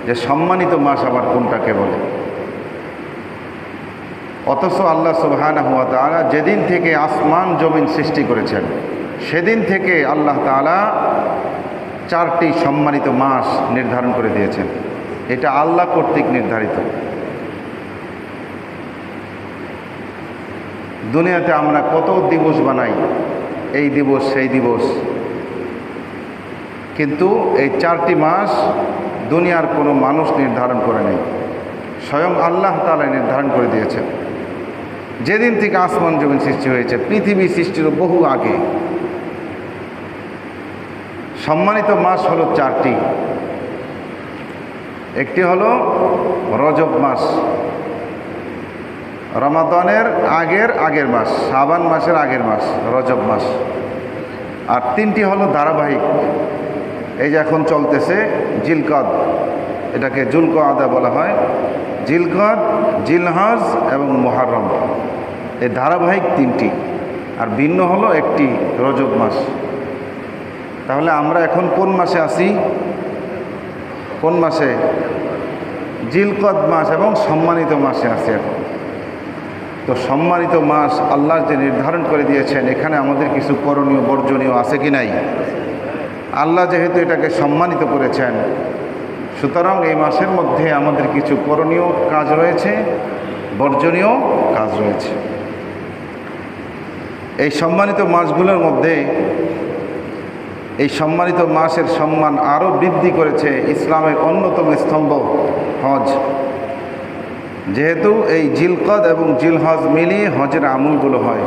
যে সম্মানিত মাস আবার কোনটাকে বলে। অথচ আল্লাহ সুবহানাহু ওয়া তাআলা যেদিন থেকে আসমান জমিন সৃষ্টি করেছেন সেদিন থেকে আল্লাহ তাআলা 4টি সম্মানিত মাস নির্ধারণ করে দিয়েছেন। এটা আল্লাহ কর্তৃক নির্ধারিত। দুনিয়াতে আমরা কত দিবস বানাই, এই দিবস সেই দিবস, কিন্তু এই 4টি মাস দুনিয়ার কোনো মানুষ নির্ধারণ করে নেই, স্বয়ং আল্লাহ তাআলা নির্ধারণ করে দিয়েছেন। যেদিন থেকে আসমান জমিন সৃষ্টি হয়েছে, পৃথিবী সৃষ্টির বহু আগে। সম্মানিত মাস হলো 4টি। একটি হলো রজব মাস, রমাদানের আগের মাস, শাবান মাসের আগের মাস রজব মাস। আর 3টি হলো ধারাবাহিক, এই যে এখন চলতেছে জিলকদ, এটাকে জুলকআদা বলা হয়, জিলকদ, জিলহজ এবং মুহররম, এই ধারাবাহিক 3টি। আর ভিন্ন হলো একটি রজব মাস। তাহলে আমরা এখন কোন মাসে আছি? কোন মাসে? জিলকদ মাস এবং সম্মানিত মাসে আছি এখন। তো সম্মানিত মাস আল্লাহ যে নির্ধারণ করে দিয়েছেন, এখানে আমাদের কিছু করণীয় বর্জনীয় আছে কি নাই? আল্লাহ যেহেতু এটাকে সম্মানিত করেছেন, সুতরাং এই মাসের মধ্যে আমাদের কিছু করণীয় কাজ রয়েছে, বর্জনীয় কাজ রয়েছে। এই সম্মানিত মাসগুলোর মধ্যে এই সম্মানিত মাসের সম্মান আরও বৃদ্ধি করেছে ইসলামের অন্যতম স্তম্ভ হজ। যেহেতু এই জিলকদ এবং জিলহজ মিলিয়ে হজের আমলগুলো হয়।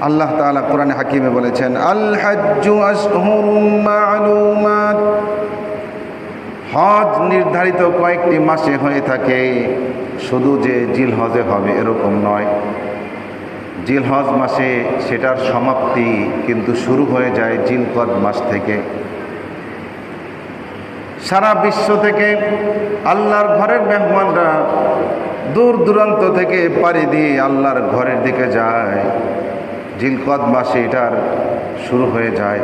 আল্লাহ তাআলা কোরআনে হাকিমে বলেছেন, আল হাজ্জু আশহুরুম মা'লুমাত, হজ নির্ধারিত কয়েকটি মাসে হয়ে থাকে, শুধু যে জিলহজে হবে এরকম নয়। জিলহজ মাসে সেটার সমাপ্তি কিন্তু শুরু হয়ে যায় জিলকদ মাস থেকে। সারা বিশ্ব থেকে আল্লাহর ঘরের মেহমানরা দূর দূরান্ত থেকে পাড়ি দিয়ে আল্লাহর ঘরের দিকে যায়, জিলকদ মাসে এটার শুরু হয়ে যায়।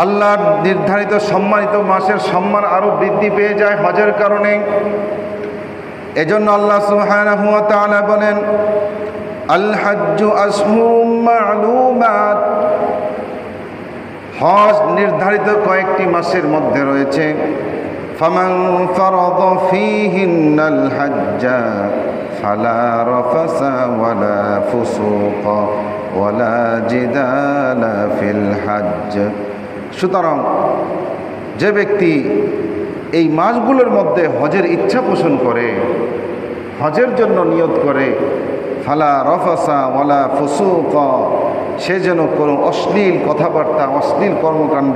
আল্লাহর নির্ধারিত সম্মানিত মাসের সম্মান আরও বৃদ্ধি পেয়ে যায় হজের কারণে। এজন্য আল্লাহ সুবহানাহু ওয়া তাআলা বলেন, আল হাজ্জু আশহুরুম মা'লুমাত, হজ নির্ধারিত কয়েকটি মাসের মধ্যে রয়েছে। ফামান ফারাদা ফীহিন্নাল হাজ্জা ফালা রাফাসা ওয়ালা ফুসুকা ওয়ালা জিদালা ফিল হজ্জ। সুতরাং যে ব্যক্তি এই মাসগুলোর মধ্যে হজের ইচ্ছা পোষণ করে, হজের জন্য নিয়ত করে, ফালা রফাসা ওয়ালা ফুসুকা, সে যেন কোনো অশ্লীল কথাবার্তা, অশ্লীল কর্মকাণ্ড,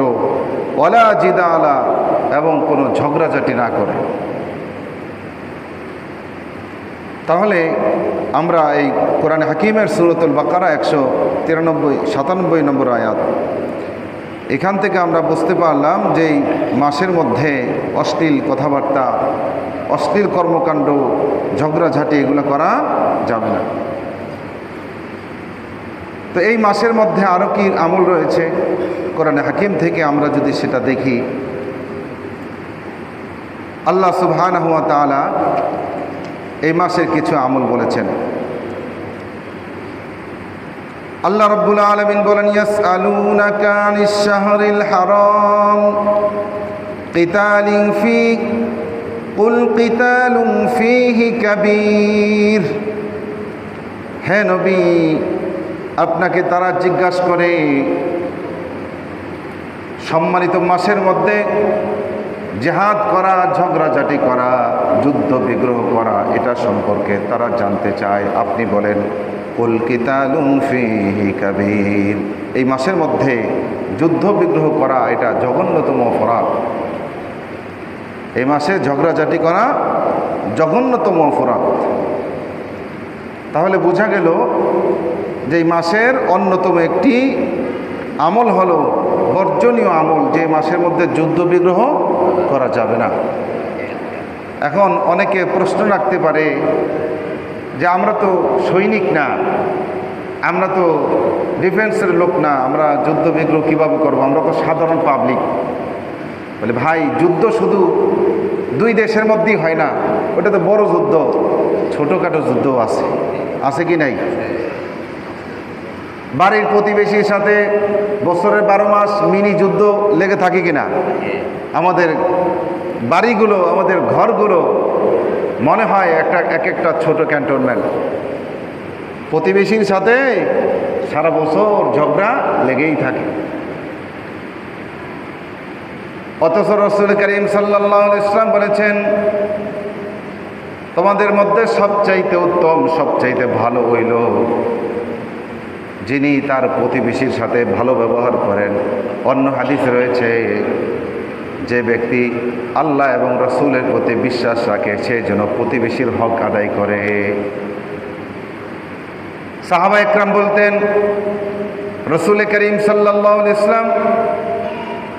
ওয়ালা জিদালা, এবং কোনো ঝগড়াঝাটি না করে। তাহলে আমরা এই কোরআন হাকিমের সূরাতুল বাকারা 193-97 নম্বর আয়াত, এখান থেকে আমরা বুঝতে পারলাম যে এই মাসের মধ্যে অশ্লীল কথাবার্তা, অশ্লীল কর্মকাণ্ড, ঝগড়াঝাটি এগুলো করা যাবে না। তো এই মাসের মধ্যে আরও কি আমল রয়েছে কোরআন হাকিম থেকে আমরা যদি সেটা দেখি, আল্লাহ সুবহানাহু ওয়া তাআলা এই মাসের কিছু আমল বলেছেন। আল্লাহ রাব্বুল আলামিন বলেন, ইয়াসআলুনাকা আনিশ শাহরিল হারাম কিতালিন ফি কুল কিতালুন ফীহি কাবীর। হে নবী, আপনাকে তারা জিজ্ঞাসা করে সম্মানিত মাসের মধ্যে জিহাদ করা, ঝগড়াঝাটি করা, যুদ্ধ বিগ্রহ করা, এটা সম্পর্কে তারা জানতে চায়। আপনি বলেন, কুল কিতালুন ফীহি কাবীর, এই মাসের মধ্যে যুদ্ধ বিগ্রহ করা এটা জঘন্যতম অপরাধ। এই মাসে ঝগড়াঝাটি করা জঘন্যতম অপরাধ। তাহলে বোঝা গেল যে এই মাসের অন্যতম একটি আমল হলো বর্জনীয় আমল, যে মাসের মধ্যে যুদ্ধ বিগ্রহ করা যাবে না। এখন অনেকে প্রশ্ন রাখতে পারে যে আমরা তো সৈনিক না, আমরা তো ডিফেন্সের লোক না, আমরা যুদ্ধ বিগ্রহ কীভাবে করবো, আমরা তো সাধারণ পাবলিক। বলে ভাই যুদ্ধ শুধু দুই দেশের মধ্যেই হয় না, ওটা তো বড় যুদ্ধ, ছোটোখাটো যুদ্ধও আছে, আছে কি নাই? বাড়ির প্রতিবেশীর সাথে বছরের 12 মাস মিনি যুদ্ধ লেগে থাকে কিনা? আমাদের বাড়িগুলো, আমাদের ঘরগুলো মনে হয় এক একটা ছোট ক্যান্টনমেন্ট। প্রতিবেশীর সাথে সারা বছর ঝগড়া লেগেই থাকে। অথচ রাসূল করিম সাল্লাল্লাহু আলাইহি ওয়াসাল্লাম বলেছেন, তোমাদের মধ্যে সবচাইতে উত্তম, সবচাইতে ভালো হইল যিনি তার প্রতিবেশীর সাথে ভালো ব্যবহার করেন। অন্য হাদিসে রয়েছে, যে ব্যক্তি আল্লাহ এবং রাসূলের প্রতি বিশ্বাস রাখে সে যেন প্রতিবেশীর হক আদায় করে। সাহাবা একরাম বলতেন, রাসূল করিম সাল্লাল্লাহু আলাইহি ওয়াসাল্লাম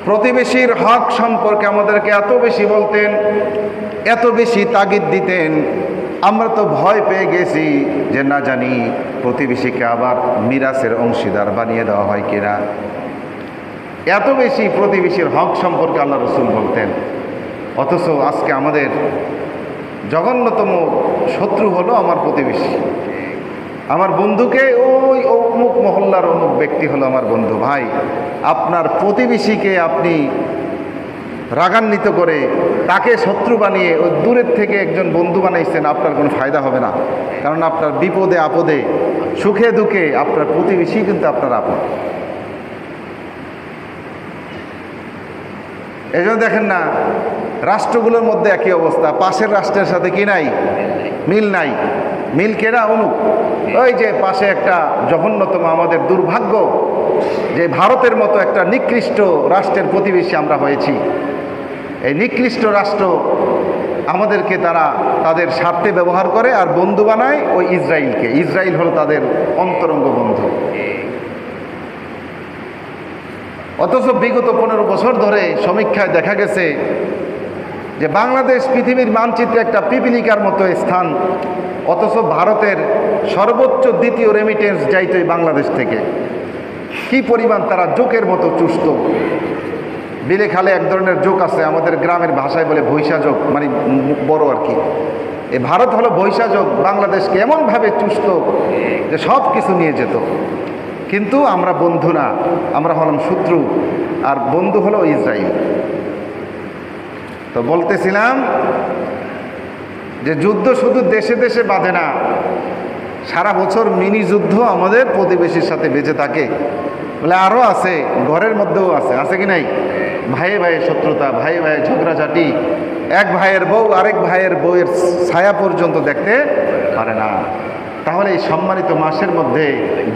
প্রতিবেশীর হক সম্পর্কে আমাদেরকে এত বেশি বলতেন, এত বেশি তাগিদ দিতেন, আমরা তো ভয় পেয়ে গেছি যে না জানি প্রতিবেশীকে আবার মিরাসের অংশীদার বানিয়ে দেওয়া হয় কিনা। এত বেশি প্রতিবেশীর হক সম্পর্কে আল্লাহ রাসূল বলতেন। অথচ আজকে আমাদের জঘন্যতম শত্রু হলো আমার প্রতিবেশী। আমার বন্ধুকে ওই অমুক মহল্লার অমুক ব্যক্তি হলো আমার বন্ধু। ভাই, আপনার প্রতিবেশীকে আপনি রাগান্বিত করে তাকে শত্রু বানিয়ে ওই দূরের থেকে একজন বন্ধু বানাইছেন, আপনার কোনো ফায়দা হবে না। কারণ আপনার বিপদে আপদে, সুখে দুঃখে আপনার প্রতিবেশী কিন্তু আপনার আপন। এই জন্য দেখেন না, রাষ্ট্রগুলোর মধ্যে একই অবস্থা, পাশের রাষ্ট্রের সাথে কি নাই? মিল নাই। মিল কেনা অমুক, ওই যে পাশে একটা জঘন্যতম, আমাদের দুর্ভাগ্য যে ভারতের মতো একটা নিকৃষ্ট রাষ্ট্রের প্রতিবেশী আমরা হয়েছি। এই নিকৃষ্ট রাষ্ট্র আমাদেরকে তাদের স্বার্থে ব্যবহার করে আর বন্ধু বানায় ওই ইসরায়েলকে। ইসরায়েল হলো তাদের অন্তরঙ্গ বন্ধু। অথচ বিগত 15 বছর ধরে সমীক্ষায় দেখা গেছে যে বাংলাদেশ পৃথিবীর মানচিত্রে একটা পিপিলিকার মতো স্থান, অথচ ভারতের সর্বোচ্চ দ্বিতীয় রেমিটেন্স যাইত এই বাংলাদেশ থেকে। কি পরিমাণ তারা জোকের মতো চুষ্ট। বিলে খালে এক ধরনের জোক আছে, আমাদের গ্রামের ভাষায় বলে বৈশা জোক, মানে বড় আর কি। এই ভারত হলো বৈশা জোক, বাংলাদেশকে এমনভাবে চুষ্ট যে সব কিছু নিয়ে যেত। কিন্তু আমরা বন্ধু না, আমরা হলাম শত্রু, আর বন্ধু হলো ইসরায়েল। তো বলতেছিলাম যে যুদ্ধ শুধু দেশে দেশে বাঁধে না, সারা বছর মিনি যুদ্ধ আমাদের প্রতিবেশীর সাথে বেঁচে থাকে। বলে আরও আছে, ঘরের মধ্যেও আছে, আছে কি নাই? ভাইয়ে ভাইয়ে শত্রুতা, ভাইয়ে ভাইয়ে ঝগড়াঝাটি, এক ভাইয়ের বউ আরেক ভাইয়ের বউয়ের ছায়া পর্যন্ত দেখতে পারে না। তাহলে এই সম্মানিত মাসের মধ্যে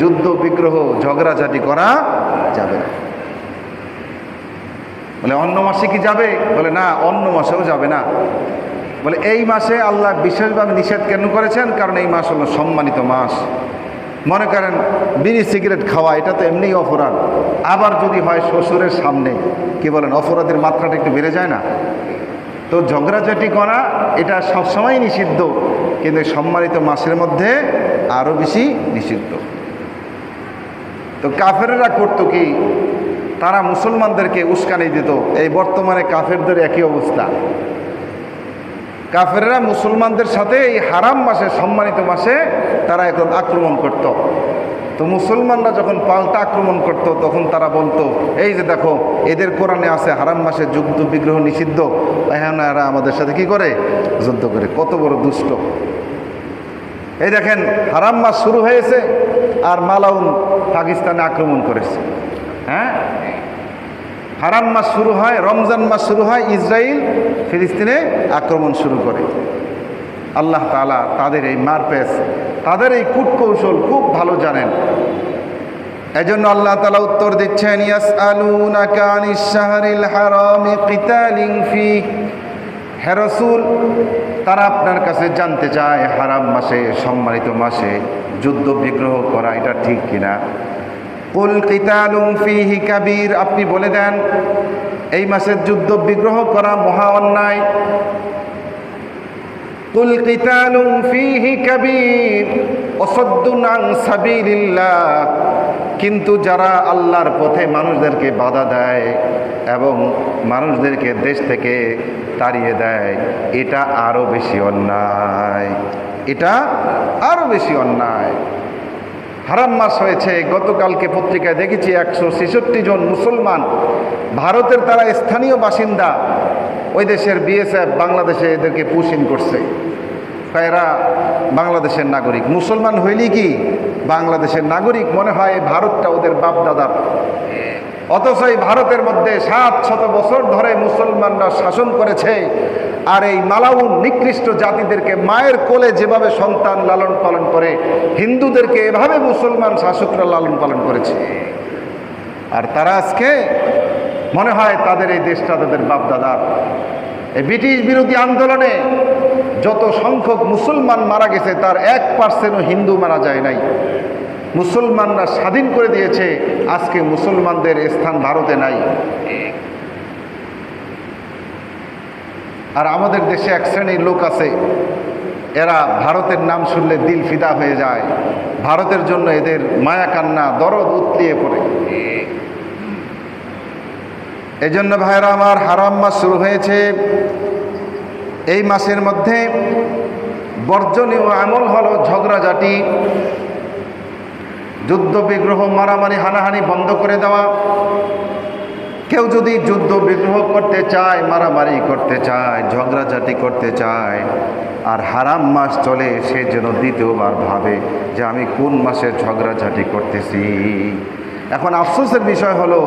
যুদ্ধ বিগ্রহ ঝগড়াঝাটি করা যাবে না। বলে অন্য মাসে কি যাবে? বলে না, অন্য মাসেও যাবে না। বলে এই মাসে আল্লাহ বিশেষভাবে নিষেধ কেন করেছেন? কারণ এই মাস হলো সম্মানিত মাস। মনে করেন বিড়ি সিগারেট খাওয়া, এটা তো এমনিই অপরাধ, আবার যদি হয় শ্বশুরের সামনে, কি বলেন, অপরাধের মাত্রাটা একটু বেড়ে যায় না? তো ঝগড়াঝাটি করা এটা সবসময় নিষিদ্ধ, কিন্তু সম্মানিত মাসের মধ্যে আরও বেশি নিষিদ্ধ। তো কাফেররা করতো কি? তারা মুসলমানদেরকে উস্কানি দিত। এই বর্তমানে কাফেরদের একই অবস্থা। কাফেররা মুসলমানদের সাথে এই হারাম মাসে, সম্মানিত মাসে তারা এখন আক্রমণ করত। তো মুসলমানরা যখন পাল্টা আক্রমণ করত, তখন তারা বলতো, এই যে দেখো, এদের কোরআনে আছে হারাম মাসে যুদ্ধ বিগ্রহ নিষিদ্ধ, এখন এরা আমাদের সাথে কি করে? যুদ্ধ করে। কত বড় দুষ্ট! এই দেখেন, হারাম মাস শুরু হয়েছে আর মালাউন পাকিস্তানে আক্রমণ করেছে। হ্যাঁ, হারাম মাস শুরু হয়, রমজান মাস শুরু হয়, ইসরায়েল ফিলিস্তিনে আক্রমণ শুরু করে। আল্লাহ তাআলা তাদের এই মারপ্যাচ, তাদের এই কূটকৌশল খুব ভালো জানেন। এজন্য আল্লাহ তাআলা উত্তর দিচ্ছেন, ইয়াসআলুনাকা আনিশ শাহরিল হারামি কিতালিন ফিহি। হে রাসূল, তারা আপনার কাছে জানতে চায় হারাম মাসে, সম্মানিত মাসে যুদ্ধ বিগ্রহ করা এটা ঠিক কিনা। কুল কিতালুন ফিহি কাবীর, আপনি বলে দেন এই মাসের যুদ্ধ বিগ্রহ করা মহা অন্যায়। কুল কিতালুন ফিহি কাবীর ওয়াসাদ্দুন আন সাবিলিল্লাহ, কিন্তু যারা আল্লাহর পথে মানুষদেরকে বাধা দেয়, এবং মানুষদেরকে দেশ থেকে তাড়িয়ে দেয়, এটা আরও বেশি অন্যায়, এটা আরও বেশি অন্যায়। হারাম মাস হয়েছে। গতকালকে পত্রিকায় দেখেছি 166 জন মুসলমান ভারতের, তারা স্থানীয় বাসিন্দা, ওই দেশের বিএসএফ বাংলাদেশে এদেরকে পুশিং করছে। এরা বাংলাদেশের নাগরিক, মুসলমান হইলেই কি বাংলাদেশের নাগরিক মনে হয়। ভারতটা ওদের বাপ দাদার, অথচ এই ভারতের মধ্যে 700 বছর ধরে মুসলমানরা শাসন করেছে। আর এই মালাউন নিকৃষ্ট জাতিদেরকে মায়ের কোলে যেভাবে সন্তান লালন পালন করে, হিন্দুদেরকে এভাবে মুসলমান শাসকরা লালন পালন করেছে। আর তারা আজকে মনে হয় তাদের এই দেশটা তাদের বাপ দাদার। এই ব্রিটিশ বিরোধী আন্দোলনে যত সংখ্যক মুসলমান মারা গেছে তার 1% হিন্দু মারা যায় নাই। মুসলমানরা স্বাধীন করে দিয়েছে, আজকে মুসলমানদের স্থান ভারতে নাই। আর আমাদের দেশে এক শ্রেণীর লোক আছে, এরা ভারতের নাম শুনলে দিল ফিদা হয়ে যায়, ভারতের জন্য এদের মায়া কান্না দরদ উতলিয়ে পড়ে। এই জন্য ভাইরা আমার, হারাম মাস শুরু হয়েছে। এই মাসের মধ্যে বর্জনীয় আমল হলো ঝগড়াঝাটি, যুদ্ধ বিগ্রহ, মারামারি হানাহানি বন্ধ করে দেওয়া। কেউ যদি যুদ্ধ বিগ্রহ করতে চায়, মারামারি করতে চায়, ঝগড়াঝাটি করতে চায়, আর হারাম মাস চলে, সে যেন দ্বিতীয়বার ভাবে যে আমি কোন মাসে ঝগড়াঝাটি করতেছি। এখন আফসোসের বিষয় হলো,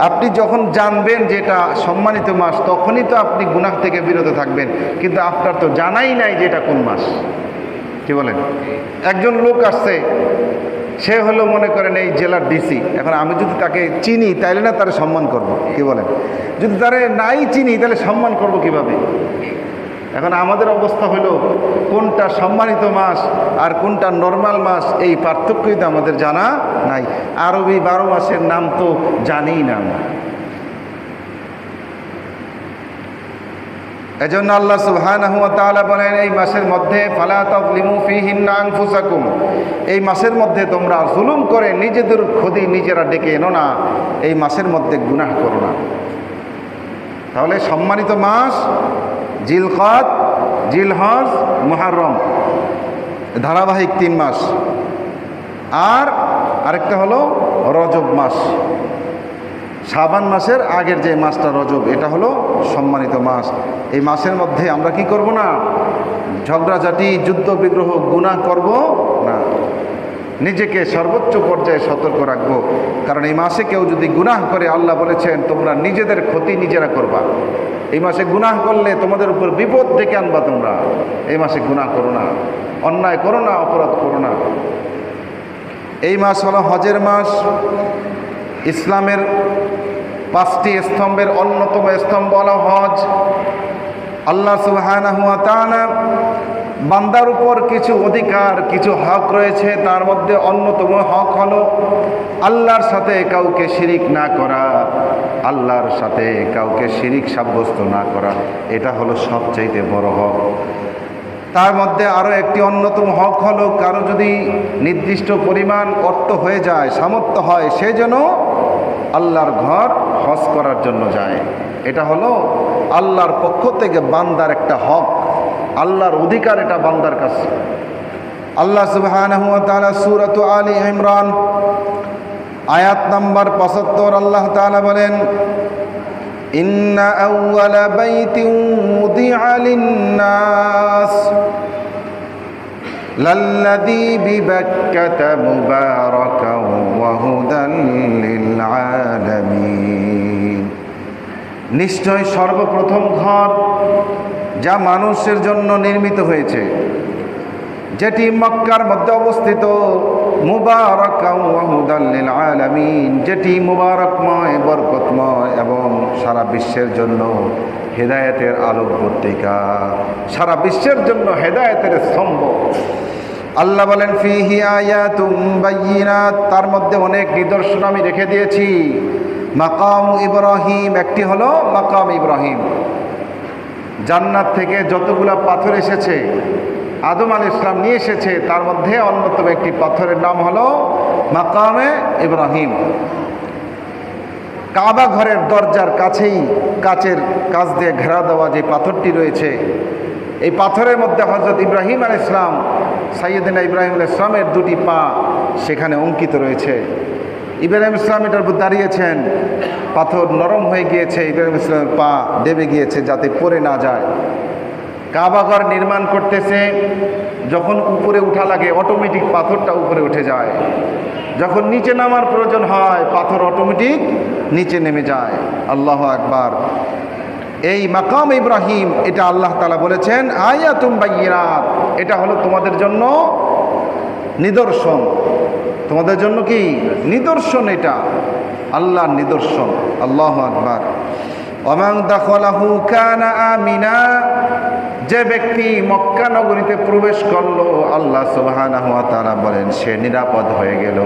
আপনি যখন জানবেন যে এটা সম্মানিত মাস, তখনই তো আপনি গুনাহ থেকে বিরত থাকবেন, কিন্তু আপনার তো জানাই নাই যে এটা কোন মাস। কি বলেন? একজন লোক আসছে, সে হলো মনে করেন এই জেলার ডিসি। এখন আমি যদি তাকে চিনি তাইলে না তার সম্মান করব, কি বলেন? যদি তারে নাই চিনি তাহলে সম্মান করব কিভাবে? এখন আমাদের অবস্থা হলো, কোনটা সম্মানিত মাস আর কোনটা নর্মাল মাস, এই পার্থক্যই তো আমাদের জানা নাই। আরবি 12 মাসের নাম তো জানি না। এজন্য আল্লাহ সুবহানাহু ওয়া তাআলা বলেন, এই মাসের মধ্যে ফালা তাযলিমু ফীহিন্না আনফুসাকুম, এই মাসের মধ্যে তোমরা জুলুম করে নিজেদের ক্ষতি নিজেরা ডেকে এনো না, এই মাসের মধ্যে গুনাহ করো না। তাহলে সম্মানিত মাস জিলকাদ, জিলহজ, মুহররম, ধারাবাহিক 3 মাস। আর আরেকটা হলো রজব মাস, শাবান মাসের আগের যে মাসটা রজব, এটা হলো সম্মানিত মাস। এই মাসের মধ্যে আমরা কি করব না? ঝগড়াঝাটি, যুদ্ধ বিগ্রহ, গুনাহ করব না। নিজেকে সর্বোচ্চ পর্যায়ে সতর্ক রাখবো, কারণ এই মাসে কেউ যদি গুনাহ করে, আল্লাহ বলেছেন তোমরা নিজেদের ক্ষতি নিজেরা করবা। এই মাসে গুনাহ করলে তোমাদের উপর বিপদ ডেকে আনবা। তোমরা এই মাসে গুনাহ করো না, অন্যায় করো না, অপরাধ করো না। এই মাস হলো হজের মাস। ইসলামের 5টি স্তম্ভের অন্যতম স্তম্ভ হলো হজ। আল্লাহ সুবহানাহু ওয়া তাআলা বান্দার উপর কিছু অধিকার, কিছু হক রয়েছে। তার মধ্যে অন্যতম হক হলো আল্লাহর সাথে কাউকে শিরিক না করা, আল্লাহর সাথে কাউকে শিরিক সাব্যস্ত না করা। এটা হলো সবচাইতে বড় হক। তার মধ্যে আরও একটি অন্যতম হক হলো, কারো যদি নির্দিষ্ট পরিমাণ অর্থ হয়ে যায়, সামর্থ্য হয়, সে যেন আল্লাহর ঘর হজ করার জন্য যায়। এটা হলো আল্লাহর পক্ষ থেকে বান্দার একটা হক, আল্লাহর অধিকার, এটা বান্দার কাছে। আল্লাহ সুবহানাহু ওয়া তাআলা সূরাত আলী ইমরান আয়াত নাম্বার 75 আল্লাহ তাআলা বলেন, ইন্না আউওয়ালা বাইতিন উযিআ লিন-নাস লাল্লাযী বিবাক্কাতা মুবারাকান ওয়া হুদান লিল-আলামিন। নিশ্চয় সর্বপ্রথম ঘর যা মানুষের জন্য নির্মিত হয়েছে, যেটি মক্কার মধ্যে অবস্থিত, মুবারাকান ওয়া হুদাল লিল আলামিন, যেটি মুবারকময়, বরকতময় এবং সারা বিশ্বের জন্য হেদায়েতের আলোক পত্রিকা, সারা বিশ্বের জন্য হেদায়েতের স্তম্ভ। আল্লাহ বলেন, ফিহি আয়াতুম বাইয়িনাত, তার মধ্যে অনেক নিদর্শন আমি রেখে দিয়েছি। মাকাম ইব্রাহিম, একটি হলো মাকাম ইব্রাহিম। জান্নাত থেকে যতগুলা পাথর এসেছে, আদম আলাইহিস সালাম নিয়ে এসেছে, তার মধ্যে অন্যতম একটি পাথরের নাম হলো মাকামে ইব্রাহিম। কাবা ঘরের দরজার কাছেই কাচের কাচ দিয়ে ঘেরা দেওয়া যে পাথরটি রয়েছে, এই পাথরের মধ্যে হযরত ইব্রাহিম আলাইহিস সালাম, সাইয়েদনা ইব্রাহিম আলাইহিস সালামের দুটি পা সেখানে অঙ্কিত রয়েছে। ইব্রাহিম ইসলাম এটার উপর দাঁড়িয়েছেন, পাথর নরম হয়ে গিয়েছে, ইব্রাহিম ইসলামের পা দেবে গিয়েছে যাতে পড়ে না যায়। কাবাঘর নির্মাণ করতেছে, যখন উপরে উঠা লাগে অটোমেটিক পাথরটা উপরে উঠে যায়, যখন নিচে নামার প্রয়োজন হয় পাথর অটোমেটিক নিচে নেমে যায়। আল্লাহু আকবার। এই মাকাম ইব্রাহিম, এটা আল্লাহ তাআলা বলেছেন আয়াতুম বাইয়িনাত, এটা হলো তোমাদের জন্য নিদর্শন। তোমাদের জন্য কি নিদর্শন? এটা আল্লাহর নিদর্শন। আল্লাহু আকবার। ওমান দাখালাহু কানা আমিনা, যে ব্যক্তি মক্কা নগরীতে প্রবেশ করলো আল্লাহ সুবহানাহু ওয়া তাআলা বলেন সে নিরাপদ হয়ে গেল।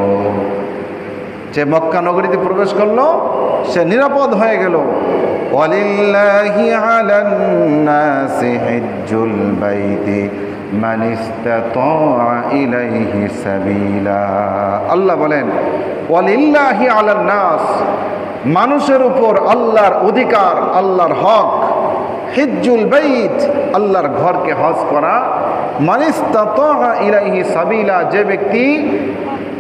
যে মক্কা নগরীতে প্রবেশ করলো সে নিরাপদ হয়ে গেল। ওয়ালিল্লাহি আলান নাসি হিজ্জুল বাইতি মান ইসতাতা ইলাইহি সাবিলা। আল্লাহ বলেন ওয়ালিল্লাহি আলান নাস, মানুষের উপর আল্লাহর অধিকার, আল্লাহর হক, হিজ্জুল বাইত, আল্লাহর ঘরকে হজ করা, মান ইসতাতা ইলাইহি সাবিলা, যে ব্যক্তি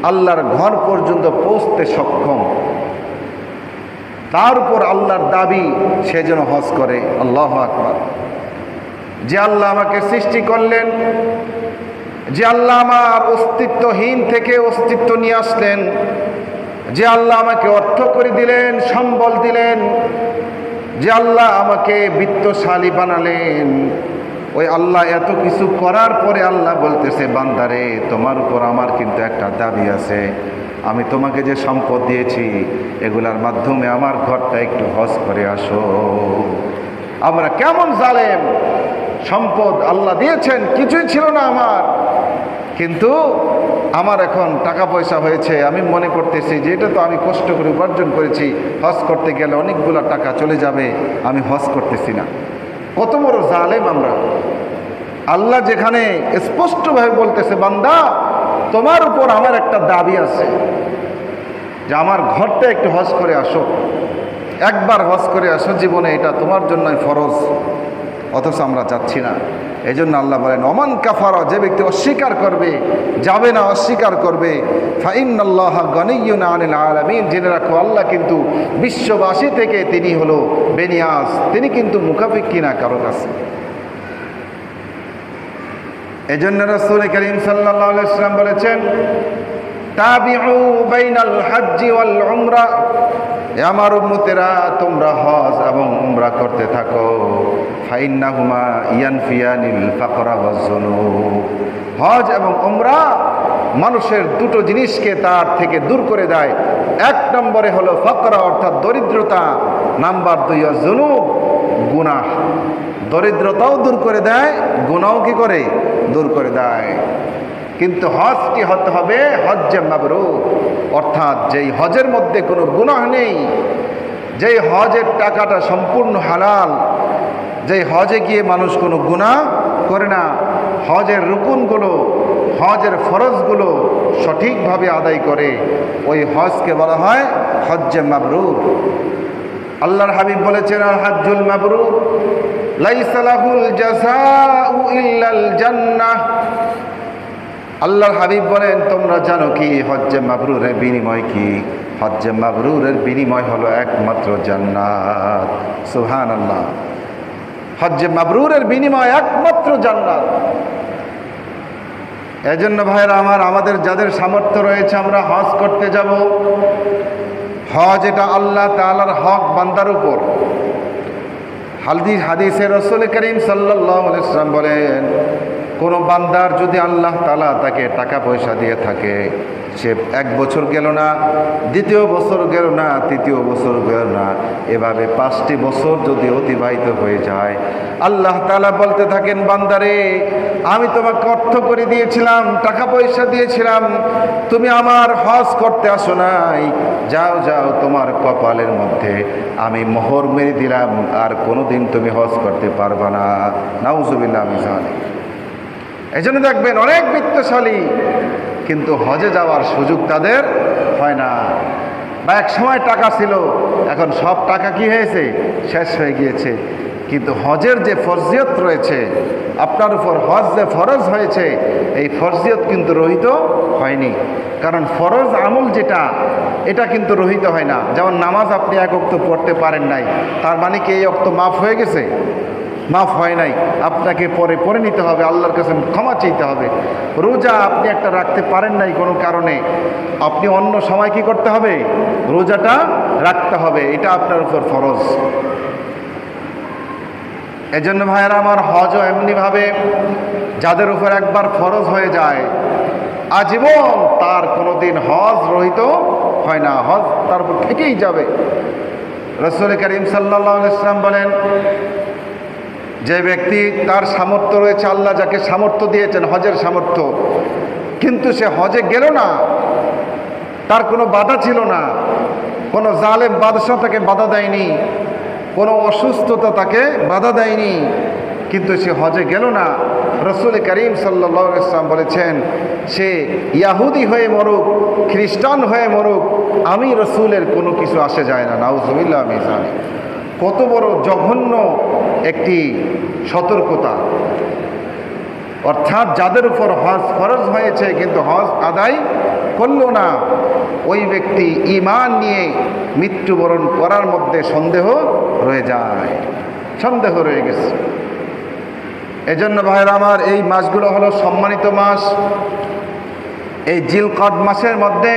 আল্লাহর ঘর পর্যন্ত পৌঁছতে সক্ষম, তার উপর আল্লাহর দাবি সে যেন হজ করে। আল্লাহু আকবার। যে আল্লাহ আমাকে সৃষ্টি করলেন, যে আল্লাহ আমার অস্তিত্বহীন থেকে অস্তিত্ব নিয়ে আসলেন, যে আল্লাহ আমাকে অর্থ করে দিলেন, সম্বল দিলেন, যে আল্লাহ আমাকে বিত্তশালী বানালেন, ওই আল্লাহ এত কিছু করার পরে আল্লাহ বলতেছে বান্দারে তোমার উপর আমার কিন্তু একটা দাবি আছে, আমি তোমাকে যে সম্পদ দিয়েছি এগুলার মাধ্যমে আমার ঘরটা একটু হজ করে আসো। আমরা কেমন জালেম! সম্পদ আল্লাহ দিয়েছেন, কিছুই ছিল না আমার, কিন্তু আমার এখন টাকা পয়সা হয়েছে, আমি মনে করতেছি যে এটা তো আমি কষ্ট করে উপার্জন করেছি, হজ করতে গেলে অনেকগুলো টাকা চলে যাবে, আমি হজ করতেছি না। কত বড় জালেম আমরা! আল্লাহ যেখানে স্পষ্টভাবে বলতেছে বান্দা তোমার উপর আমার একটা দাবি আছে, যে আমার ঘরটা একটু হজ করে আসো, একবার হজ করে আসো জীবনে, এটা তোমার জন্যই ফরজ, অথচ আমরা যাচ্ছি না। এই জন্য আল্লাহ বলেন ওমান কাফারা, যে ব্যক্তি অস্বীকার করবে, যাবে না, অস্বীকার করবে, ফাইন্নাল্লাহা গানিয়্যুন আনিল আলামিন, জেনে রাখো আল্লাহ কিন্তু বিশ্ববাসী থেকে তিনি হলো বেনিয়াজ, তিনি কিন্তু মুখাপেক্ষী না কারো কাছে। এই জন্য রাসূল করিম সাল্লাল্লাহু আলাইহি ওয়াসাল্লাম বলেছেন তাবিউ বাইনাল হজ্জি ওয়াল উমরা, আমার উম্মতেরা তোমরা হজ এবং উমরা করতে থাকো, ফাইন্নাহুমা ইয়ানফিয়ানিল ফাকরা ওয়াজ যুনুব, হজ এবং উমরা মানুষের দুটো জিনিসকে তার থেকে দূর করে দেয়। এক নম্বরে হলো ফাকরা অর্থাৎ দরিদ্রতা, নাম্বার 2 ওয়াজ যুনুব গুনাহ। দরিদ্রতাও দূর করে দেয়, গুনাহও কি করে দূর করে দেয়। কিন্তু হজ কি হতে হবে হজ্জে মাবরুর, অর্থাৎ যেই হজের মধ্যে কোনো গুনাহ নেই, যেই হজের টাকাটা সম্পূর্ণ হালাল, যেই হজে গিয়ে মানুষ কোনো গুনাহ করে না, হজের রুকুনগুলো, হজের ফরজগুলো সঠিকভাবে আদায় করে, ওই হজকে বলা হয় হজ্জে মাবরুর। আল্লাহর হাবিব বলেছেন আল হজ্জুল মাবরুর লাইসা লাহুল জাযাউ ইল্লাল জান্নাহ। আল্লাহর হাবিব বলেন তোমরা জানো কি হজ্জে মাবরুরের বিনিময় কি? হজ্জে মাবরুরের বিনিময় হলো একমাত্র জান্নাত। সুবহানাল্লাহ। হজ্জে মাবরুরের বিনিময় একমাত্র জান্নাত। এজন্য ভাইরা আমার, আমাদের যাদের সামর্থ্য রয়েছে আমরা হজ করতে যাব। হজ এটা আল্লাহ তাআলার হক বান্দার উপর। হাদিসে রাসূল করিম সাল্লাল্লাহু আলাইহি ওয়াসাল্লাম বলেন কোনো বান্দার যদি আল্লাহ তাআলা তাকে টাকা পয়সা দিয়ে থাকে, সে 1 বছর গেল না, 2য় বছর গেল না, 3য় বছর গেল না, এভাবে 5টি বছর যদি অতিবাহিত হয়ে যায়, আল্লাহ তাআলা বলতে থাকেন বান্দারে আমি তোমাকে অর্থ করে দিয়েছিলাম, টাকা পয়সা দিয়েছিলাম, তুমি আমার হজ করতে আসো নাই, যাও যাও তোমার কপালের মধ্যে আমি মোহর মেরে দিলাম, আর কোনোদিন তুমি হজ করতে পারবা না। নাউজুবিল্লাহ মিন যালিক। এই জন্য দেখবেন অনেক বিত্তশালী কিন্তু হজে যাওয়ার সুযোগ তাদের হয় না। বা এক সময় টাকা ছিল, এখন সব টাকা কি হয়েছে, শেষ হয়ে গিয়েছে। কিন্তু হজের যে ফরজিয়ত রয়েছে, আপনার উপর হজ যে ফরজ হয়েছে, এই ফরজিয়ত কিন্তু রহিত হয়নি। কারণ ফরজ আমল যেটা, এটা কিন্তু রহিত হয় না। যেমন নামাজ আপনি এক ওয়াক্ত পড়তে পারেন নাই, তার মানে কি এই ওয়াক্ত মাফ হয়ে গেছে? মাফ হয় নাই, আপনাকে পরে নিতে হবে, আল্লাহর কাছে ক্ষমা চাইতে হবে। রোজা আপনি একটা রাখতে পারেন নাই কোনো কারণে, আপনি অন্য সময় কি করতে হবে, রোজাটা রাখতে হবে, এটা আপনার উপর ফরজ। এজন্য ভাইয়েরা আমার, হজও এমনিভাবে যাদের উপর একবার ফরজ হয়ে যায়, আজীবন তার কোনোদিন হজ রহিত হয় না, হজ তার উপর থেকেই যাবে। রাসূল করিম সাল্লাল্লাহু আলাইহি ওয়াসাল্লাম বলেন, যে ব্যক্তি তার সামর্থ্য রয়েছে, আল্লাহ যাকে সামর্থ্য দিয়েছেন হজের সামর্থ্য, কিন্তু সে হজে গেল না, তার কোনো বাধা ছিল না, কোনো জালেম বাদশাহ তাকে বাধা দেয়নি, কোনো অসুস্থতা তাকে বাধা দেয়নি, কিন্তু সে হজে গেল না, রাসূল করিম সাল্লাল্লাহু আলাইহি ওয়াসাল্লাম বলেছেন, সে ইয়াহুদি হয়ে মরুক, খ্রিস্টান হয়ে মরুক, আমি রাসূলের কোনো কিছু আসে যায় না। নাউযুবিল্লাহ মিন যালিক। কত বড় জঘন্য একটি সতর্কতা! অর্থাৎ যাদের উপর হজ ফরজ হয়েছে কিন্তু হজ আদায় করল না, ওই ব্যক্তি ঈমান নিয়ে মৃত্যুবরণ করার মধ্যে সন্দেহ রয়ে যায়, সন্দেহ রয়ে গেছে। এজন্য ভাইরা আমার, এই মাসগুলো হলো সম্মানিত মাস। এই জিলকদ মাসের মধ্যে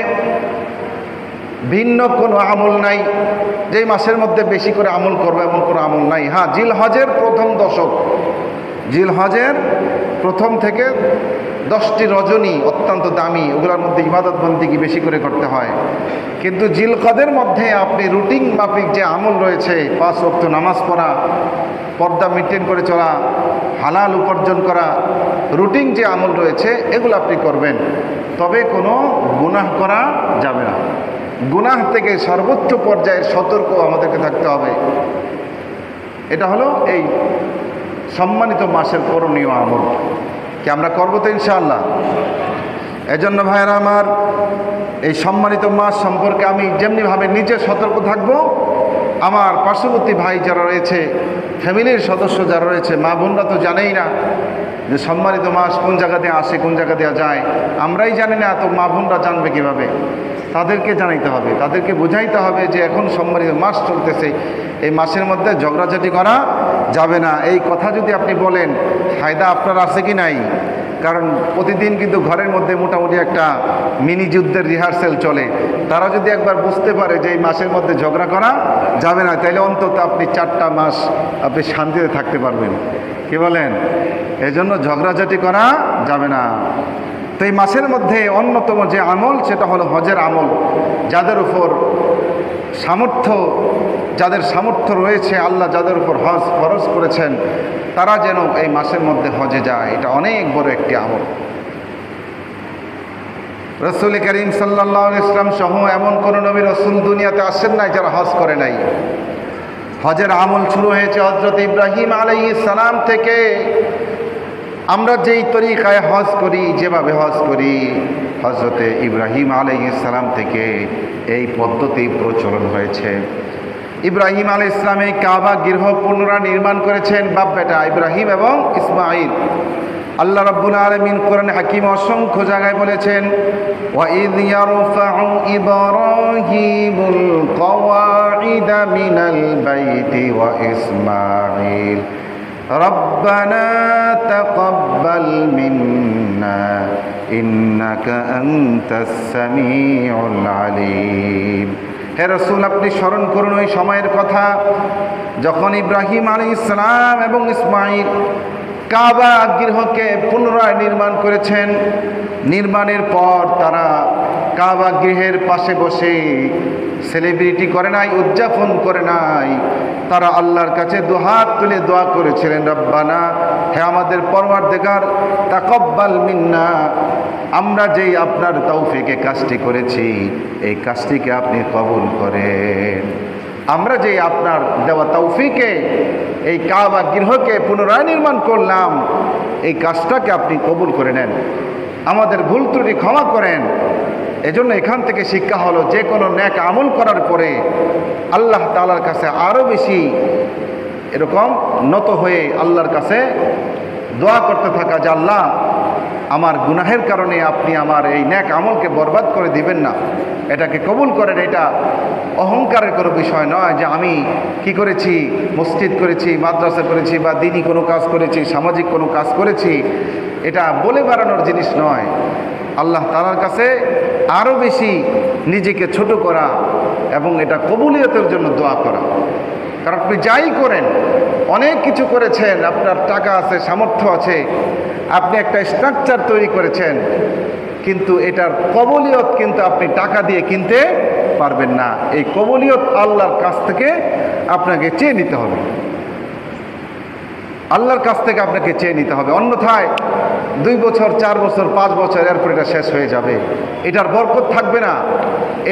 ভিন্ন কোনো আমল নাই, যেই মাসের মধ্যে বেশি করে আমল করবে এমন কোনো আমল নাই। হ্যাঁ, জিলহজের প্রথম দশক, জিলহজের প্রথম থেকে 10টি রজনী অত্যন্ত দামি, ওগুলোর মধ্যে ইবাদত বন্দেগী বেশি করে করতে হয়। কিন্তু জিলকদের মধ্যে আপনি রুটিন মাফিক যে আমল রয়েছে, 5 ওয়াক্ত নামাজ পড়া, পর্দা মেনটেন করে চলা, হালাল উপার্জন করা, রুটিন যে আমল রয়েছে এগুলো আপনি করবেন, তবে কোনো গুনাহ করা যাবে না। গুনাহ থেকে সর্বোচ্চ পর্যায়ের সতর্ক আমাদেরকে থাকতে হবে। এটা হলো এই সম্মানিত মাসের করণীয় আমল, কি আমরা করবো তো ইনশাআল্লাহ। এজন্য ভাইয়েরা আমার, এই সম্মানিত মাস সম্পর্কে আমি যেমনিভাবে নিজে সতর্ক থাকব, আমার পার্শ্ববর্তী ভাই যারা রয়েছে, ফ্যামিলির সদস্য যারা রয়েছে, মা বোনরা তো জানেই না যে সম্মানিত মাস কোন জায়গা দিয়ে আসে, কোন জায়গা দিয়ে যায়, আমরাই জানি না, তো মা বোনরা জানবে কীভাবে? তাদেরকে জানাইতে হবে, তাদেরকে বোঝাইতে হবে যে এখন সম্মানিত মাস চলতেছে, এই মাসের মধ্যে ঝগড়াঝাটি করা যাবে না। এই কথা যদি আপনি বলেন, ফায়দা আপনার আছে কি নাই? কারণ প্রতিদিন কিন্তু ঘরের মধ্যে মোটামুটি একটা মিনি যুদ্ধের রিহার্সেল চলে। তারা যদি একবার বুঝতে পারে যে এই মাসের মধ্যে ঝগড়া করা যাবে না, তাইলে অন্তত আপনি 4টা মাস আপনি শান্তিতে থাকতে পারবেন। কি বলেন? এজন্য ঝগড়াঝাটি করা যাবে না। তো এই মাসের মধ্যে অন্যতম যে আমল, সেটা হলো হজের আমল। যাদের উপর সামর্থ্য, যাদের সামর্থ্য রয়েছে, আল্লাহ যাদের উপর হজ ফরজ করেছেন, তারা যেন এই মাসের মধ্যে হজে যায়। এটা অনেক বড় একটি আমল। রাসূল করিম সাল্লাল্লাহু আলাইহি ওয়াসাল্লাম সহ এমন কোন নবী রাসূল দুনিয়াতে আসেন নাই যারা হজ করে নাই। হজের আমল শুরু হয়েছে হযরত ইব্রাহিম আলাইহিস সালাম থেকে। আমরা যেই তরিকায় হজ করি, যেভাবে হজ করি, হযরত ইব্রাহিম আলাইহিস সালাম থেকে এই পদ্ধতি প্রচলন হয়েছে। ইব্রাহিম আলাইহিস সালাম এই কাবা গৃহ পুনরায় নির্মাণ করেছেন বাপ বেটা ইব্রাহিম এবং ইসমাঈল। আল্লাহ রাব্বুল আলামিন কোরআনে হাকিম অসংখ্য জায়গায় বলেছেন, ওয়া ইয ইয়ারফাউ ইব্রাহিমুল কওয়াইদা মিনাল বাইতি ওয়া ইসমাঈল রব্বানা তাকাব্বাল মিন্না ইন্নাকা আনতাস সামিউল আলিম। হে রাসূল, আপনি স্মরণ করুন ওই সময়ের কথা যখন ইব্রাহিম আলাইহিস সালাম এবং ইসমাঈল কাবা গৃহকে পুনরায় নির্মাণ করেছেন। নির্মাণের পর তারা কাবা গৃহের পাশে বসে সেলিব্রিটি করে নাই, উদযাপন করে নাই। তারা আল্লাহর কাছে দুহাত তুলে দোয়া করেছিলেন, রব্বানা, হে আমাদের পরওয়ারদিগার, তাকাব্বাল মিন্না, আমরা যেই আপনার তৌফিকে কাজটি করেছি, এই কাজটিকে আপনি কবুল করেন। আমরা যে আপনার দেওয়া তৌফিকে এই কাবা গৃহকে পুনরায় নির্মাণ করলাম, এই কাজটাকে আপনি কবুল করে নেন, আমাদের ভুল ত্রুটি ক্ষমা করেন। এজন্য এখান থেকে শিক্ষা হলো যে কোনো নেক আমল করার পরে আল্লাহ তাআলার কাছে আরও বেশি এরকম নত হয়ে আল্লাহর কাছে দোয়া করতে থাকা যে আল্লাহ আমার গুনাহের কারণে আপনি আমার এই নেক আমলকে বরবাদ করে দিবেন না, এটাকে কবুল করেন। এটা অহংকারের কোনো বিষয় নয় যে আমি কি করেছি, মসজিদ করেছি, মাদ্রাসা করেছি, বা দিনী কোনো কাজ করেছি, সামাজিক কোনো কাজ করেছি, এটা বলে বেড়ানোর জিনিস নয়। আল্লাহ তাআলার কাছে আরও বেশি নিজেকে ছোট করা এবং এটা কবুলিয়তের জন্য দোয়া করা। কারণ আপনি যাই করেন, অনেক কিছু করেছেন, আপনার টাকা আছে, সামর্থ্য আছে, আপনি একটা স্ট্রাকচার তৈরি করেছেন, কিন্তু এটার কবুলিয়ত কিন্তু আপনি টাকা দিয়ে কিনতে পারবেন না। এই কবুলিয়ত আল্লাহর কাছ থেকে আপনাকে চেয়ে নিতে হবে, আল্লাহর কাছ থেকে আপনাকে চেয়ে নিতে হবে। অন্যথায় 2 বছর, 4 বছর, 5 বছর এরপর এটা শেষ হয়ে যাবে, এটার বরকত থাকবে না,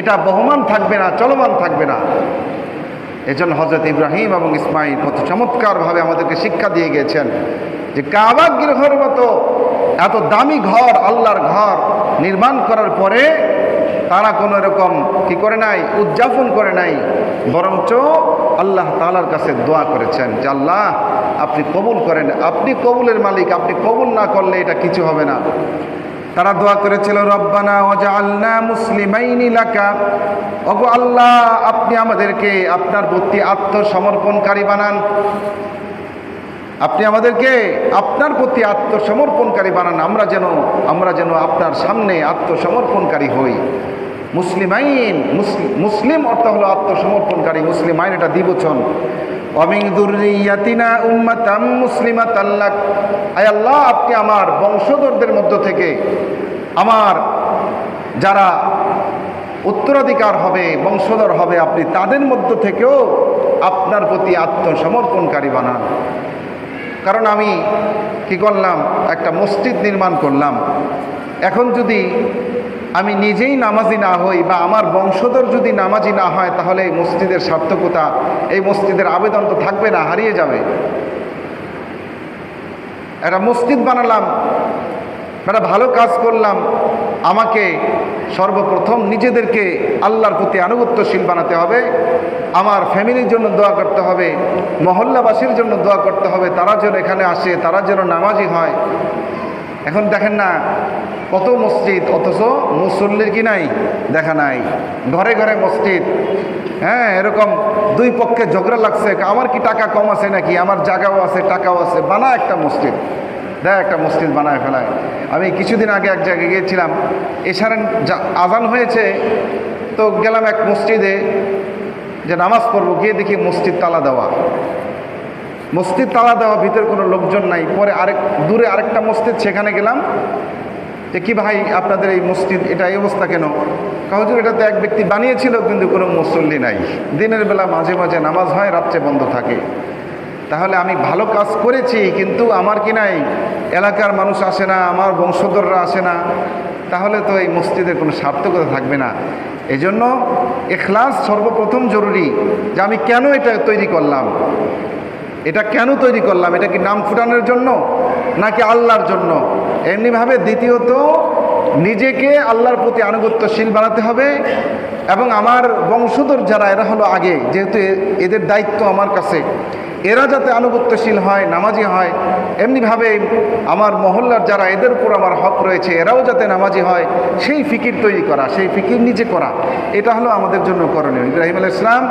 এটা বহমান থাকবে না, চলমান থাকবে না। এজন্য হযরত ইব্রাহিম এবং ইসমাঈল কত চমৎকারভাবে আমাদেরকে শিক্ষা দিয়ে গিয়েছেন যে কাবা গৃহের মতো এত দামি ঘর, আল্লাহর ঘর নির্মাণ করার পরে তারা কোনো রকম কি করে নাই, উদযাপন করে নাই, বরঞ্চ আল্লাহ তাআলার কাছে দোয়া করেছেন যে আল্লাহ আপনি কবুল করেন, আপনি কবুলের মালিক, আপনি কবুল না করলে এটা কিছু হবে না। তারা দোয়া করেছিল রব্বানা ওয়াজআলনা মুসলিমাইনি লাকা, ওগো আল্লাহ আপনি আমাদেরকে আপনার প্রতি আত্মসমর্পণকারী বানান, আপনি আমাদেরকে আপনার প্রতি আত্মসমর্পণকারী বানান, আমরা যেন আপনার সামনে আত্মসমর্পণকারী হই। মুসলিমাইন, মুসলিম অর্থ হলো আত্মসমর্পণকারী, মুসলিমাইন এটা দ্বিবচন। ওয়ামিন যুররিয়াতিনা উম্মাতাম মুসলিমাতাল লাক, আয় আল্লাহ আপনি আমার বংশধরদের মধ্য থেকে আমার যারা উত্তরাধিকার হবে, বংশধর হবে, আপনি তাদের মধ্য থেকেও আপনার প্রতি আত্মসমর্পণকারী বানান। কারণ আমি কি করলাম, একটা মসজিদ নির্মাণ করলাম, এখন যদি আমি নিজেই নামাজি না হই বা আমার বংশধর যদি নামাজি না হয়, তাহলে এই মসজিদের সার্থকতা, এই মসজিদের আবেদন তো থাকবে না, হারিয়ে যাবে। একটা মসজিদ বানালাম, একটা ভালো কাজ করলাম, আমাকে সর্বপ্রথম নিজেদেরকে আল্লাহর প্রতি আনুগত্যশীল বানাতে হবে, আমার ফ্যামিলির জন্য দোয়া করতে হবে, মহল্লাবাসীর জন্য দোয়া করতে হবে, তারা যেন এখানে আসে, তারা যেন নামাজি হয়। এখন দেখেন না কত মসজিদ, অথচ মুসল্লির কি নাই, দেখা নাই, ঘরে ঘরে মসজিদ। হ্যাঁ, এরকম দুই পক্ষে ঝগড়া লাগছে, আমার কি টাকা কম আছে নাকি, আমার জায়গাও আছে, টাকাও আছে, বানা একটা মসজিদ, দেখ একটা মসজিদ বানায় ফেলায়। আমি কিছুদিন আগে এক জায়গায় গিয়েছিলাম, এশারের আজান হয়েছে, তো গেলাম এক মসজিদে যে নামাজ পড়বো, গিয়ে দেখি মসজিদ তালা দেওয়া, মসজিদ তালা দেওয়া, ভিতরে কোনো লোকজন নাই। পরে দূরে আরেকটা মসজিদ, সেখানে গেলাম যে কি ভাই আপনাদের এই মসজিদ এটা এই অবস্থা কেন? হুজুর এটা তো এক ব্যক্তি বানিয়েছিল, কিন্তু কোনো মুসল্লি নাই, দিনের বেলা মাঝে মাঝে নামাজ হয়, রাত্রে বন্ধ থাকে। তাহলে আমি ভালো কাজ করেছি, কিন্তু আমার কি নাই, এলাকার মানুষ আসে না, আমার বংশধররা আসে না, তাহলে তো এই মসজিদের কোনো সার্থকতা থাকবে না। এই জন্য ইখলাস সর্বপ্রথম জরুরি, যে আমি কেন এটা তৈরি করলাম, এটা কেন তৈরি করলাম, এটা কি নাম ফুটানোর জন্য নাকি আল্লাহর জন্য? এমনিভাবে দ্বিতীয়ত নিজেকে আল্লাহর প্রতি আনুগত্যশীল বানাতে হবে, এবং আমার বংশধর যারা, এরা হলো আগে, যেহেতু এদের দায়িত্ব আমার কাছে, এরা যাতে আনুগত্যশীল হয়, নামাজি হয়, এমনিভাবে আমার মহল্লার যারা, এদের উপর আমার হক রয়েছে, এরাও যাতে নামাজি হয়, সেই ফিকির তৈরি করা, সেই ফিকির নিজে করা, এটা হলো আমাদের জন্য করণীয়। ইব্রাহিম আলাইহিস সালাম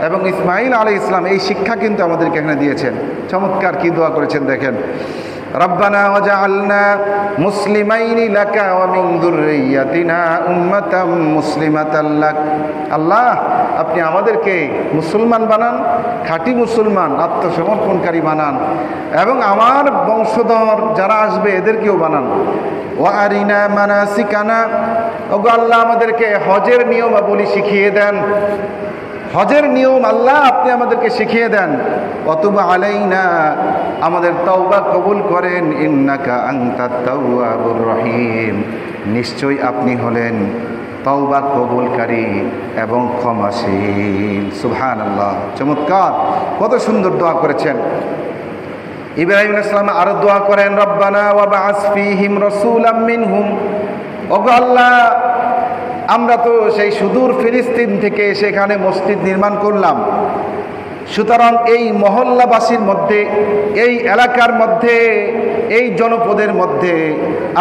এবং ইসমাঈল আলাইহিস সালাম এই শিক্ষা কিন্তু আমাদেরকে এখানে দিয়েছেন। চমৎকার কি দোয়া করেছেন দেখেন, রব্বানা ওয়াজআলনা মুসলিমাইনি লাকা ওয়া মিন যুররিয়াতিনা উম্মাতাম মুসলিমাতাল লাক, আল্লাহ আপনি আমাদেরকে মুসলমান বানান, খাঁটি মুসলমান, আত্মসমর্পণকারী বানান, এবং আমার বংশধর যারা আসবে এদেরকেও বানান। ওয়া আরিনা মানাসিকানা, ওগো আল্লাহ আমাদেরকে হজের নিয়মাবলী শিখিয়ে দেন, হজের নিয়ম আল্লাহ আপনি আমাদেরকে শিখিয়ে দেন। ওয়াতুব আলাইনা, আমাদের তওবা কবুল করেন, ইন্নাকা আনতাত তাওয়াবুর রহিম, নিশ্চয়ই আপনি হলেন তওবা কবুলকারী এবং ক্ষমাশীল। সুবহানাল্লাহ, চমৎকার, কত সুন্দর দোয়া করেছেন। ইব্রাহিম আলাইহিস সালাম আরো দোয়া করেন, রব্বানা ওয়া বা'আস ফীহিম রাসূলাম মিনহুম, ওগো আল্লাহ আমরা তো সেই সুদূর ফিলিস্তিন থেকে সেখানে মসজিদ নির্মাণ করলাম। সুতরাং এই মহল্লাবাসীর মধ্যে, এই এলাকার মধ্যে, এই জনপদের মধ্যে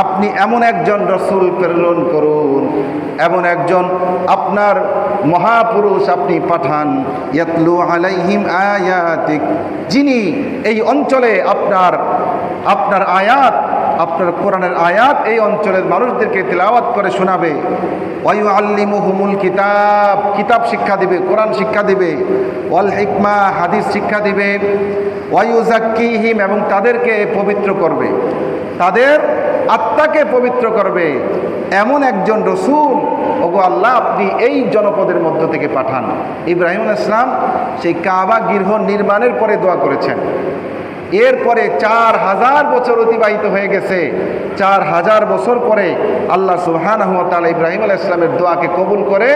আপনি এমন একজন রসুল প্রেরণ করুন, এমন একজন আপনার মহাপুরুষ আপনি পাঠান, ইয়াতলু আলাইহিম আয়াতিক, যিনি এই অঞ্চলে আপনার আয়াত, আপনার কোরআনের আয়াত এই অঞ্চলের মানুষদেরকে তিলাওয়াত করে শোনাবে। ওয়ায়ুআল্লিমুহুমুল কিতাব, কিতাব শিক্ষা দিবে, কোরআন শিক্ষা দিবে। ওয়াল হিকমা, হাদিস শিক্ষা দিবে। ওয়ায়ুযাক্কিহিম, এবং তাদেরকে পবিত্র করবে, তাদের আত্মাকে পবিত্র করবে। এমন একজন রসুল ওগো আল্লাহ আপনি এই জনপদের মধ্য থেকে পাঠান। ইব্রাহিম আলাইহিস সালাম সেই কাবা গৃহ নির্মাণের পরে দোয়া করেছেন। এরপরে 4000 বছর অতিবাহিত হয়ে গেছে। 4000 বছর পরে আল্লাহ সুবহানাহু ওয়া তাআলা ইব্রাহিম আলাইহিস সালামের দোয়াকে কবুল করে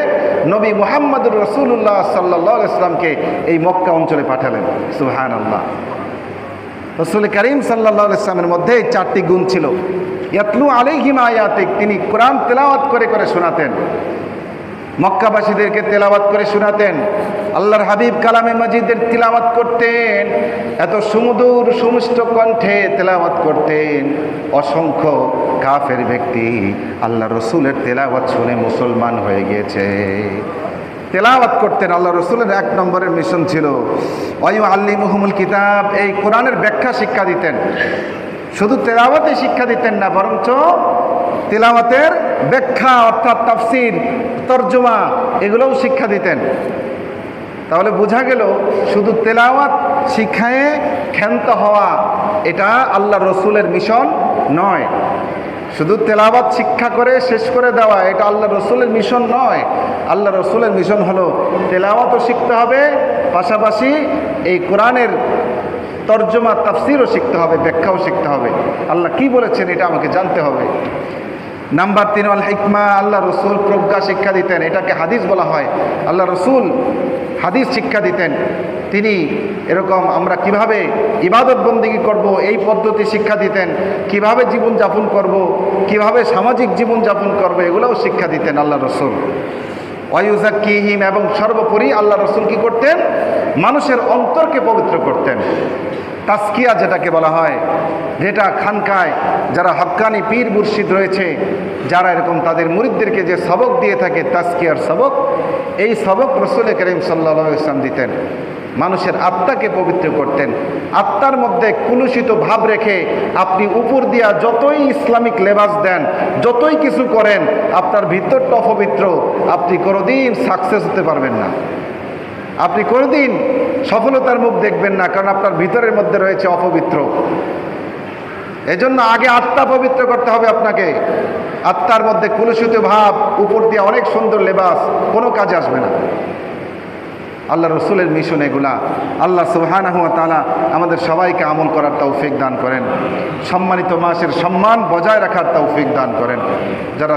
নবী মুহাম্মদুর রাসূলুল্লাহ সাল্লাল্লাহু আলাইহি সাল্লামকে এই মক্কা অঞ্চলে পাঠালেন। সুবহানাল্লাহ। রাসূল করিম সাল্লাল্লাহু আলাইহি সাল্লামের মধ্যে 4টি গুণ ছিল। ইয়াতলু আলাইহিম আয়াতিক, তিনি কোরআন তেলাওয়াত করে করে শোনাতেন, মক্কাবাসীদেরকে তেলাওয়াত করে শোনাতেন। আল্লাহর হাবিব কালামে মাজিদের তেলাওয়াত করতেন, এত সুমধুর সুমিষ্ট কণ্ঠে তেলাওয়াত করতেন। অসংখ্য কাফের ব্যক্তি আল্লাহ রসুলের তেলাওয়াত শুনে মুসলমান হয়ে গিয়েছে। তেলাওয়াত করতেন। আল্লাহ রসুলের 1 নম্বরের মিশন ছিল ওয়ায়ুআল্লিমুহুমুল কিতাব, এই কোরআনের ব্যাখ্যা শিক্ষা দিতেন। শুধু তেলাওয়াতে শিক্ষা দিতেন না, বরঞ্চ তেলাওয়াতের ব্যাখ্যা অর্থাৎ তাফসির, তরজমা এগুলোও শিক্ষা দিতেন। তাহলে বোঝা গেল শুধু তেলাওয়াত শিক্ষায় ক্ষান্ত হওয়া এটা আল্লাহ রসুলের মিশন নয়। শুধু তেলাওয়াত শিক্ষা করে শেষ করে দেওয়া এটা আল্লাহ রসুলের মিশন নয়। আল্লাহ রসুলের মিশন হলো তেলাওয়াতও শিখতে হবে, পাশাপাশি এই কোরআনের তরজমা তাফসিরও শিখতে হবে, ব্যাখ্যাও শিখতে হবে। আল্লাহ কি বলেছেন এটা আমাকে জানতে হবে। নাম্বার 3 আল হিকমা, আল্লাহ রসুল প্রজ্ঞা শিক্ষা দিতেন, এটাকে হাদিস বলা হয়। আল্লাহ রসুল হাদিস শিক্ষা দিতেন। তিনি এরকম আমরা কিভাবে ইবাদত বন্দেগী করব এই পদ্ধতি শিক্ষা দিতেন, কিভাবে জীবনযাপন করব, কিভাবে সামাজিক জীবনযাপন করব এগুলোও শিক্ষা দিতেন আল্লাহ রসুল। ওয়ায়ুযাক্কিহিম, এবং সর্বোপরি আল্লাহ রসুল কি করতেন? মানুষের অন্তরকে পবিত্র করতেন। তাজকিয়া যেটাকে বলা হয়, যেটা খানকায় যারা হক্কানি পীর মুর্শিদ রয়েছে, যারা এরকম তাদের মুরিদদেরকে যে সবক দিয়ে থাকে তাজকিয়ার সবক, এই সবক রাসূল করিম সাল্লাল্লাহু আলাইহি ওয়াসাল্লাম দিতেন। মানুষের আত্মাকে পবিত্র করতেন। আত্মার মধ্যে কুলুষিত ভাব রেখে আপনি উপর দিয়া যতই ইসলামিক লেবাস দেন, যতই কিছু করেন, আপনার ভিতরটা অপবিত্র, আপনি কোনোদিন সাকসেস হতে পারবেন না, আপনি কোনোদিন সফলতার মুখ দেখবেন না, কারণ আপনার ভিতরের মধ্যে রয়েছে অপবিত্র। এজন্য আগে আত্মা পবিত্র করতে হবে আপনাকে। আত্মার মধ্যে কুলুষিত ভাব, উপর দিয়ে অনেক সুন্দর লেবাস কোনো কাজে আসবে না। আল্লাহ রসুলের মিশন এগুলা। আল্লাহ সুবহানাহু ওয়া তাআলা আমাদের সবাইকে আমল করার তৌফিক দান করেন, সম্মানিত মাসের সম্মান বজায় রাখার তৌফিক দান করেন। যারা